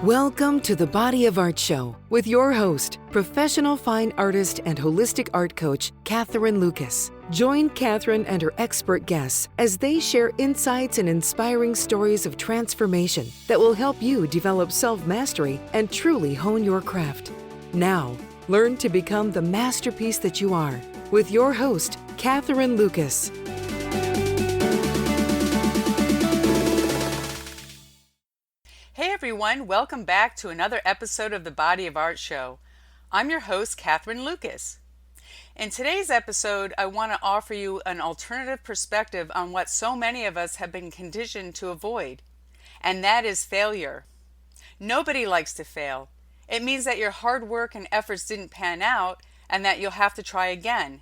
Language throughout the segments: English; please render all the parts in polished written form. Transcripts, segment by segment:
Welcome to the Body of Art Show with your host, professional fine artist and holistic art coach, Catherine Lucas. Join Catherine and her expert guests as they share insights and inspiring stories of transformation that will help you develop self-mastery and truly hone your craft. Now, learn to become the masterpiece that you are with your host, Catherine Lucas. Hey everyone, welcome back to another episode of the Body of Art Show. I'm your host, Catherine Lucas. In today's episode, I want to offer you an alternative perspective on what so many of us have been conditioned to avoid, and that is failure. Nobody likes to fail. It means that your hard work and efforts didn't pan out and that you'll have to try again.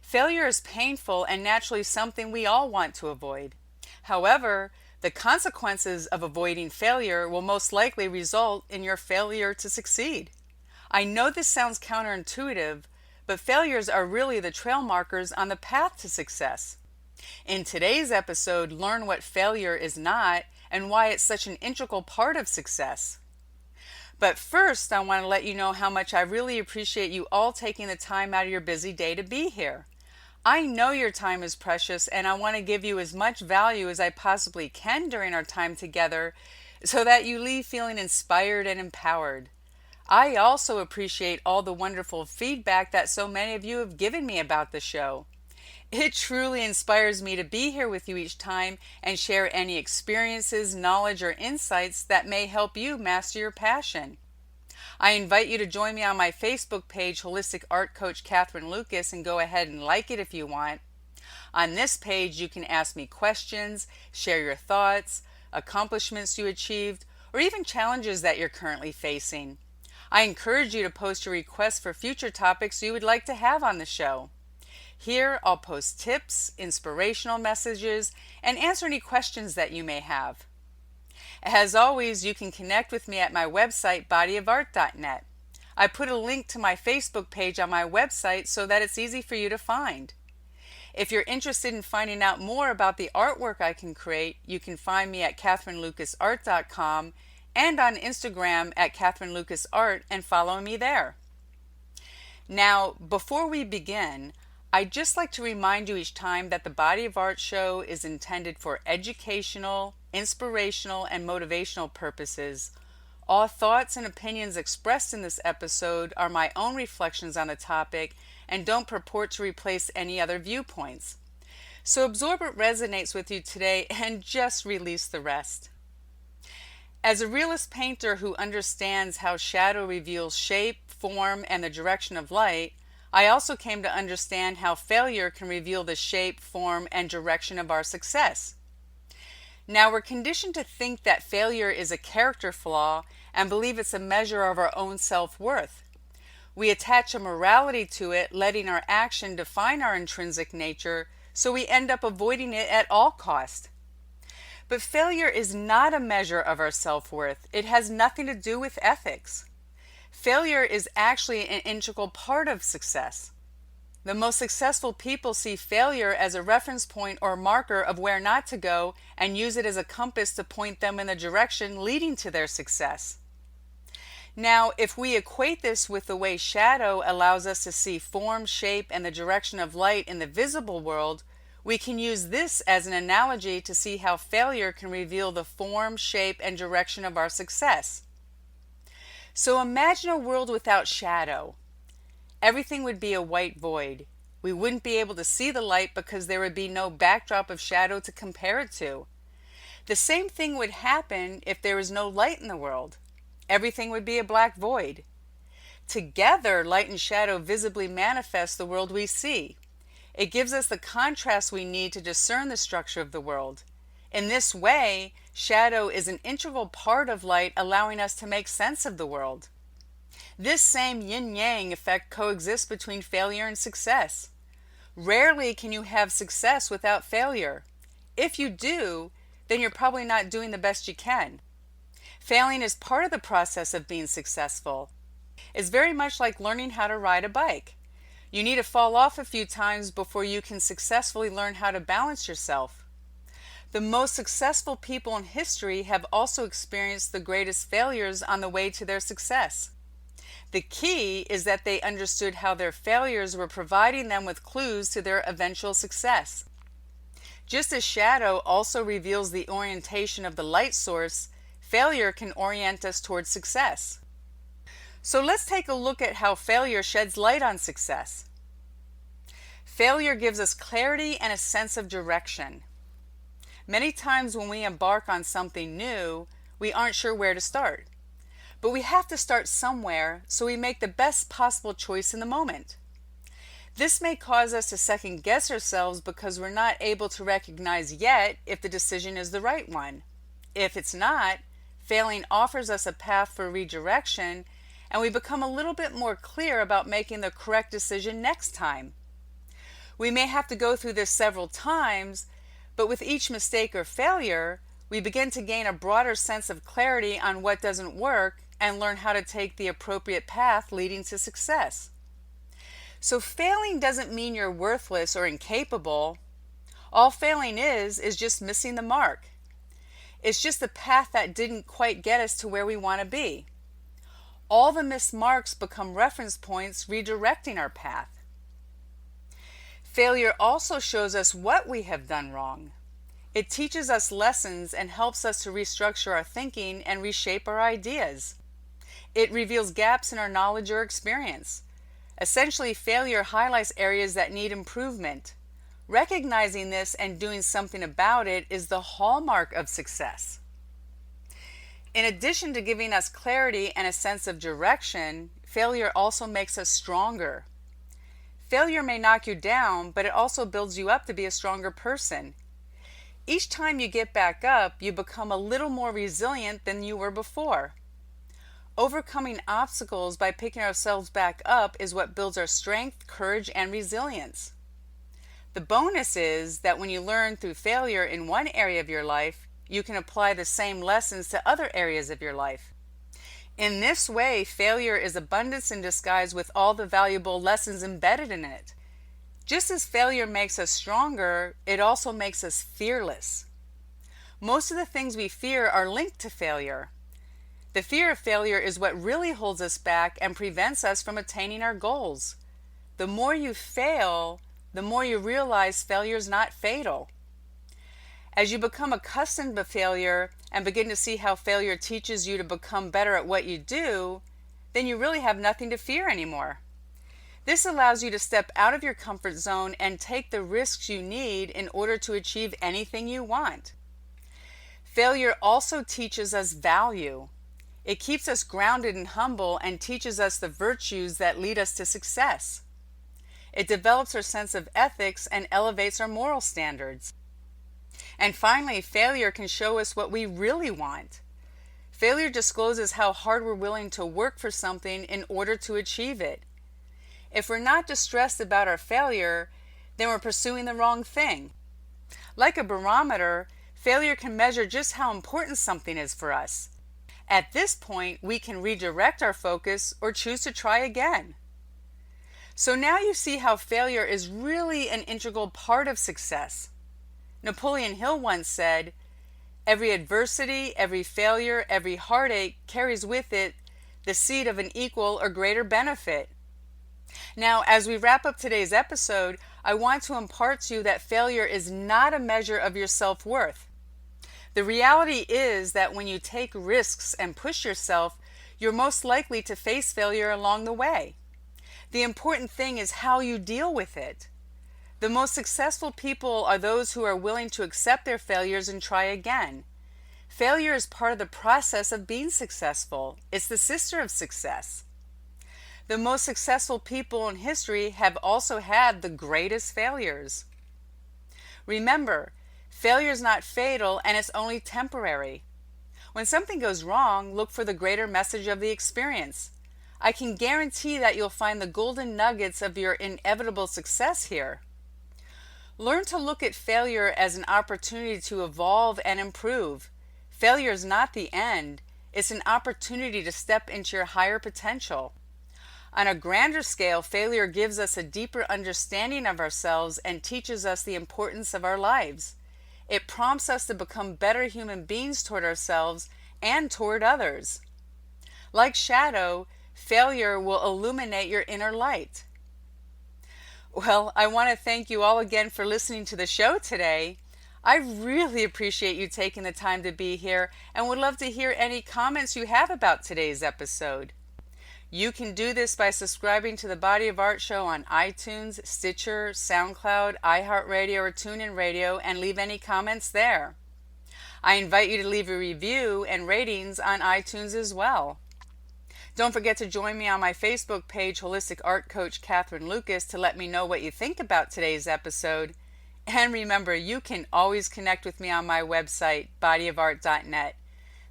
Failure is painful and naturally something we all want to avoid. However, the consequences of avoiding failure will most likely result in your failure to succeed. I know this sounds counterintuitive, but failures are really the trail markers on the path to success. In today's episode, learn what failure is not and why it's such an integral part of success. But first, I want to let you know how much I really appreciate you all taking the time out of your busy day to be here. I know your time is precious, and I want to give you as much value as I possibly can during our time together so that you leave feeling inspired and empowered. I also appreciate all the wonderful feedback that so many of you have given me about the show. It truly inspires me to be here with you each time and share any experiences, knowledge, or insights that may help you master your passion. I invite you to join me on my Facebook page, Holistic Art Coach Catherine Lucas, and go ahead and like it if you want. On this page, you can ask me questions, share your thoughts, accomplishments you achieved, or even challenges that you're currently facing. I encourage you to post your requests for future topics you would like to have on the show. Here, I'll post tips, inspirational messages, and answer any questions that you may have. As always, you can connect with me at my website, bodyofart.net. I put a link to my Facebook page on my website so that it's easy for you to find. If you're interested in finding out more about the artwork I can create, you can find me at catherinelucasart.com and on Instagram at catherinelucasart and follow me there. Now, before we begin, I'd just like to remind you each time that the Body of Art Show is intended for educational, inspirational, and motivational purposes. All thoughts and opinions expressed in this episode are my own reflections on the topic and don't purport to replace any other viewpoints. So absorb what resonates with you today and just release the rest. As a realist painter who understands how shadow reveals shape, form, and the direction of light, I also came to understand how failure can reveal the shape, form, and direction of our success. Now, we're conditioned to think that failure is a character flaw and believe it's a measure of our own self-worth. We attach a morality to it, letting our action define our intrinsic nature, so we end up avoiding it at all cost. But failure is not a measure of our self-worth. It has nothing to do with ethics. Failure is actually an integral part of success. The most successful people see failure as a reference point or marker of where not to go and use it as a compass to point them in the direction leading to their success. Now, if we equate this with the way shadow allows us to see form, shape, and the direction of light in the visible world, we can use this as an analogy to see how failure can reveal the form, shape, and direction of our success. So imagine a world without shadow. Everything would be a white void. We wouldn't be able to see the light because there would be no backdrop of shadow to compare it to. The same thing would happen if there was no light in the world. Everything would be a black void. Together, light and shadow visibly manifest the world we see. It gives us the contrast we need to discern the structure of the world. In this way, shadow is an integral part of light, allowing us to make sense of the world. This same yin-yang effect coexists between failure and success. Rarely can you have success without failure. If you do, then you're probably not doing the best you can. Failing is part of the process of being successful. It's very much like learning how to ride a bike. You need to fall off a few times before you can successfully learn how to balance yourself. The most successful people in history have also experienced the greatest failures on the way to their success. The key is that they understood how their failures were providing them with clues to their eventual success. Just as shadow also reveals the orientation of the light source, failure can orient us towards success. So let's take a look at how failure sheds light on success. Failure gives us clarity and a sense of direction. Many times when we embark on something new, we aren't sure where to start. But we have to start somewhere, so we make the best possible choice in the moment. This may cause us to second guess ourselves because we're not able to recognize yet if the decision is the right one. If it's not, failing offers us a path for redirection, and we become a little bit more clear about making the correct decision next time. We may have to go through this several times, but with each mistake or failure, we begin to gain a broader sense of clarity on what doesn't work and learn how to take the appropriate path leading to success. So failing doesn't mean you're worthless or incapable. All failing is just missing the mark. It's just the path that didn't quite get us to where we want to be. All the missed marks become reference points redirecting our path. Failure also shows us what we have done wrong. It teaches us lessons and helps us to restructure our thinking and reshape our ideas. It reveals gaps in our knowledge or experience. Essentially, failure highlights areas that need improvement. Recognizing this and doing something about it is the hallmark of success. In addition to giving us clarity and a sense of direction, failure also makes us stronger. Failure may knock you down, but it also builds you up to be a stronger person. Each time you get back up, you become a little more resilient than you were before. Overcoming obstacles by picking ourselves back up is what builds our strength, courage, and resilience. The bonus is that when you learn through failure in one area of your life, you can apply the same lessons to other areas of your life. In this way, failure is abundance in disguise with all the valuable lessons embedded in it. Just as failure makes us stronger, it also makes us fearless. Most of the things we fear are linked to failure. The fear of failure is what really holds us back and prevents us from attaining our goals. The more you fail, the more you realize failure is not fatal. As you become accustomed to failure and begin to see how failure teaches you to become better at what you do, then you really have nothing to fear anymore. This allows you to step out of your comfort zone and take the risks you need in order to achieve anything you want. Failure also teaches us value. It keeps us grounded and humble and teaches us the virtues that lead us to success. It develops our sense of ethics and elevates our moral standards. And finally, failure can show us what we really want. Failure discloses how hard we're willing to work for something in order to achieve it. If we're not distressed about our failure, then we're pursuing the wrong thing. Like a barometer, failure can measure just how important something is for us. At this point, we can redirect our focus or choose to try again. So now you see how failure is really an integral part of success. Napoleon Hill once said, "Every adversity, every failure, every heartache carries with it the seed of an equal or greater benefit." Now, as we wrap up today's episode, I want to impart to you that failure is not a measure of your self-worth. The reality is that when you take risks and push yourself, you're most likely to face failure along the way. The important thing is how you deal with it. The most successful people are those who are willing to accept their failures and try again. Failure is part of the process of being successful. It's the sister of success. The most successful people in history have also had the greatest failures. Remember, failure is not fatal and it's only temporary. When something goes wrong, look for the greater message of the experience. I can guarantee that you'll find the golden nuggets of your inevitable success here. Learn to look at failure as an opportunity to evolve and improve. Failure is not the end. It's an opportunity to step into your higher potential. On a grander scale, failure gives us a deeper understanding of ourselves and teaches us the importance of our lives. It prompts us to become better human beings toward ourselves and toward others. Like shadow, failure will illuminate your inner light. Well, I want to thank you all again for listening to the show today. I really appreciate you taking the time to be here and would love to hear any comments you have about today's episode. You can do this by subscribing to the Body of Art Show on iTunes, Stitcher, SoundCloud, iHeartRadio, or TuneIn Radio and leave any comments there. I invite you to leave a review and ratings on iTunes as well. Don't forget to join me on my Facebook page, Holistic Art Coach Catherine Lucas, to let me know what you think about today's episode. And remember, you can always connect with me on my website, bodyofart.net.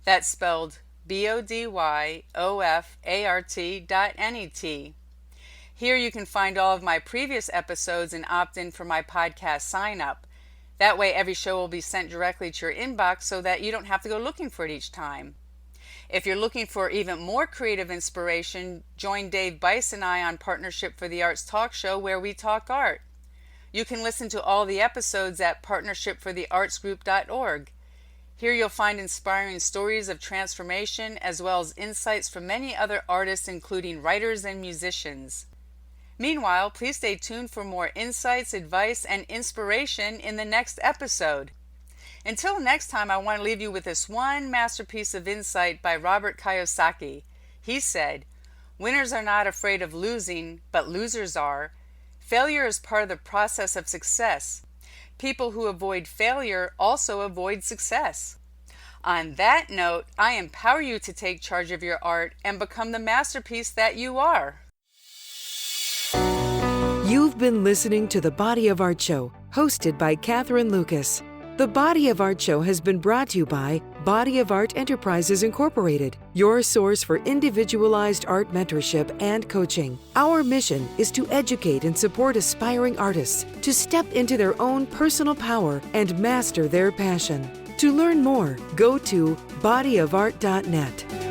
That's spelled BODYOFART.net. Here you can find all of my previous episodes and opt in for my podcast sign up. That way every show will be sent directly to your inbox so that you don't have to go looking for it each time. If you're looking for even more creative inspiration, join Dave Bice and I on Partnership for the Arts Talk Show, where we talk art. You can listen to all the episodes at partnershipfortheartsgroup.org. Here you'll find inspiring stories of transformation as well as insights from many other artists, including writers and musicians. Meanwhile, please stay tuned for more insights, advice, and inspiration in the next episode. Until next time, I want to leave you with this one masterpiece of insight by Robert Kiyosaki. He said, "Winners are not afraid of losing, but losers are. Failure is part of the process of success. People who avoid failure also avoid success." On that note, I empower you to take charge of your art and become the masterpiece that you are. You've been listening to The Body of Art Show, hosted by Catherine Lucas. The Body of Art Show has been brought to you by Body of Art Enterprises Incorporated, your source for individualized art mentorship and coaching. Our mission is to educate and support aspiring artists to step into their own personal power and master their passion. To learn more, go to bodyofart.net.